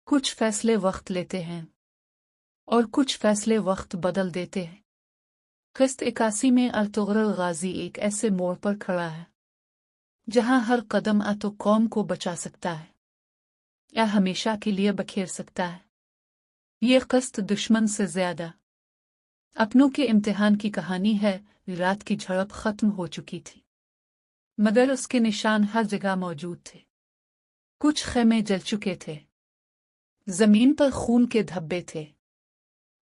कुछ फैसले वक्त लेते हैं और कुछ फैसले वक्त बदल देते हैं। किस्त 81 में अर्तुगरुल गाजी एक ऐसे मोड़ पर खड़ा है जहां हर कदम या तो कौम को बचा सकता है या हमेशा के लिए बखेर सकता है। ये किस्त दुश्मन से ज्यादा अपनों के इम्तिहान की कहानी है। रात की झड़प खत्म हो चुकी थी मगर उसके निशान हर जगह मौजूद थे। कुछ खेमे जल चुके थे, जमीन पर खून के धब्बे थे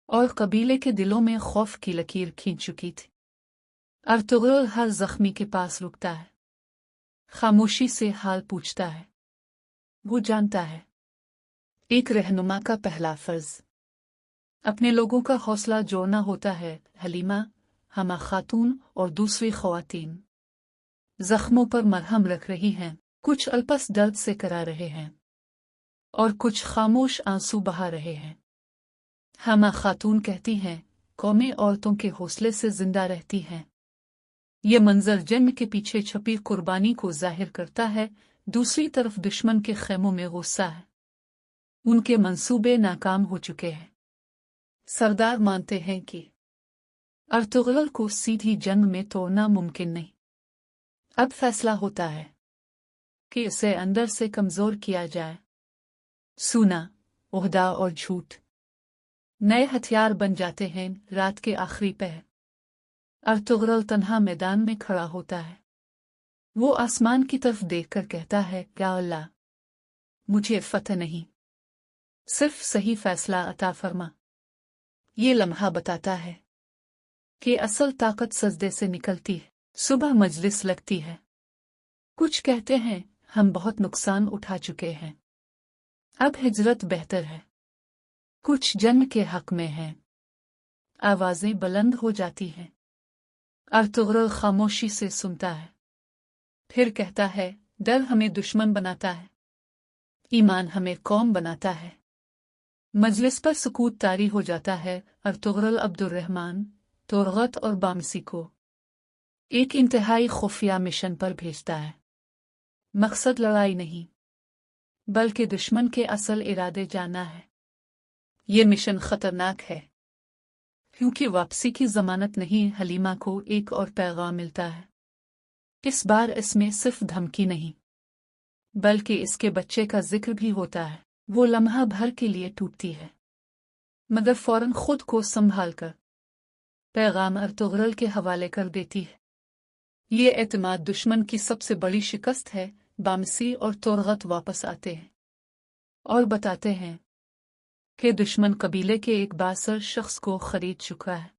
और कबीले के दिलों में खौफ की लकीर खींच चुकी थी। अर्तुगरुल हर जख्मी के पास रुकता है, खामोशी से हाल पूछता है। वो जानता है एक रहनुमा का पहला फर्ज अपने लोगों का हौसला जोड़ना होता है। हलीमा, हमा खातून और दूसरी ख्वातीन जख्मों पर मरहम रख रही हैं, कुछ अल्पस दर्द से करा रहे हैं और कुछ खामोश आंसू बहा रहे हैं। हमा खातून कहती हैं, कौमें औरतों के हौसले से जिंदा रहती हैं। ये मंजर जन्म के पीछे छपी कुर्बानी को जाहिर करता है। दूसरी तरफ दुश्मन के खेमों में गुस्सा है, उनके मंसूबे नाकाम हो चुके हैं। सरदार मानते हैं कि अर्तुगरुल को सीधी जंग में तोड़ना मुमकिन नहीं। अब फैसला होता है कि इसे अंदर से कमजोर किया जाए। सूना, ओहदा और झूठ नए हथियार बन जाते हैं। रात के आखिरी पहर अर्तुगरुल तन्हा मैदान में खड़ा होता है। वो आसमान की तरफ देखकर कहता है, क्या अल्लाह, मुझे फतह नहीं, सिर्फ सही फैसला अता फरमा। ये लम्हा बताता है कि असल ताकत सजदे से निकलती है। सुबह मजलिस लगती है। कुछ कहते हैं, हम बहुत नुकसान उठा चुके हैं, अब हिजरत बेहतर है। कुछ जन्म के हक में हैं। आवाजें बुलंद हो जाती हैं। अर्तुगरुल खामोशी से सुनता है, फिर कहता है, डर हमें दुश्मन बनाता है, ईमान हमें कौम बनाता है। मजलिस पर सुकूत तारी हो जाता है। अर्तुगरुल अब्दुर्रहमान, तोरगत और बामसी को एक इंतहाई खुफिया मिशन पर भेजता है। मकसद लड़ाई नहीं, बल्कि दुश्मन के असल इरादे जानना है। ये मिशन खतरनाक है क्योंकि वापसी की जमानत नहीं। हलीमा को एक और पैगाम मिलता है। इस बार इसमें सिर्फ धमकी नहीं, बल्कि इसके बच्चे का जिक्र भी होता है। वो लम्हा भर के लिए टूटती है, मगर फौरन खुद को संभाल कर पैगाम अर्तुगरुल के हवाले कर देती है। ये एतमाद दुश्मन की सबसे बड़ी शिकस्त है। बामसी और तोरगत वापस आते हैं और बताते हैं कि दुश्मन कबीले के एक बासर शख्स को खरीद चुका है।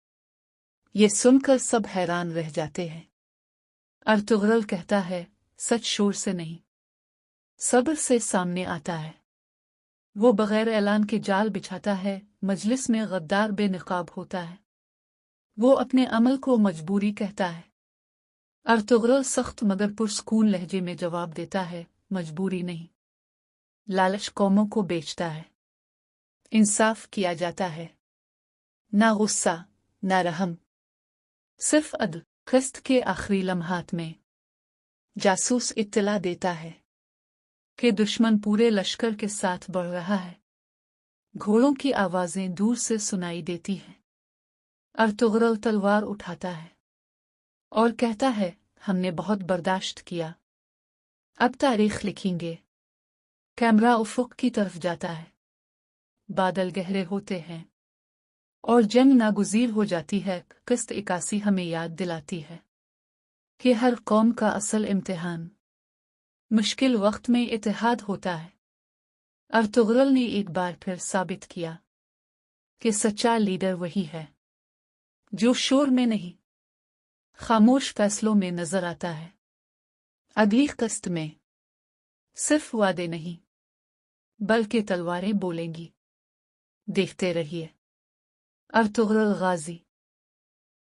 ये सुनकर सब हैरान रह जाते हैं। अर्तुगरुल कहता है, सच शोर से नहीं, सब्र से सामने आता है। वो बगैर ऐलान के जाल बिछाता है। मजलिस में गद्दार बेनकाब होता है। वो अपने अमल को मजबूरी कहता है। अर्तुगरुल सख्त मगर पुरस्कून लहजे में जवाब देता है, मजबूरी नहीं। लालच कौमों को बेचता है, इंसाफ किया जाता है। ना गुस्सा, ना रहम, सिर्फ अदल। किस्त के आखिरी लम्हात में जासूस इत्तला देता है कि दुश्मन पूरे लश्कर के साथ बढ़ रहा है। घोड़ों की आवाजें दूर से सुनाई देती हैं। अर्तुगरुल तलवार उठाता है और कहता है, हमने बहुत बर्दाश्त किया, अब तारीख लिखेंगे। कैमरा उफुक की तरफ जाता है। बादल गहरे होते हैं और जंग नागुजीर हो जाती है। किस्त 81 हमें याद दिलाती है कि हर कौम का असल इम्तिहान मुश्किल वक्त में इत्तेहाद होता है। अर्तुगरुल ने एक बार फिर साबित किया कि सच्चा लीडर वही है जो शोर में नहीं, खामोश फैसलों में नजर आता है। अगली किस्त में सिर्फ वादे नहीं, बल्कि तलवारें बोलेंगी। देखते रहिए। अर्तुगरुल गाजी।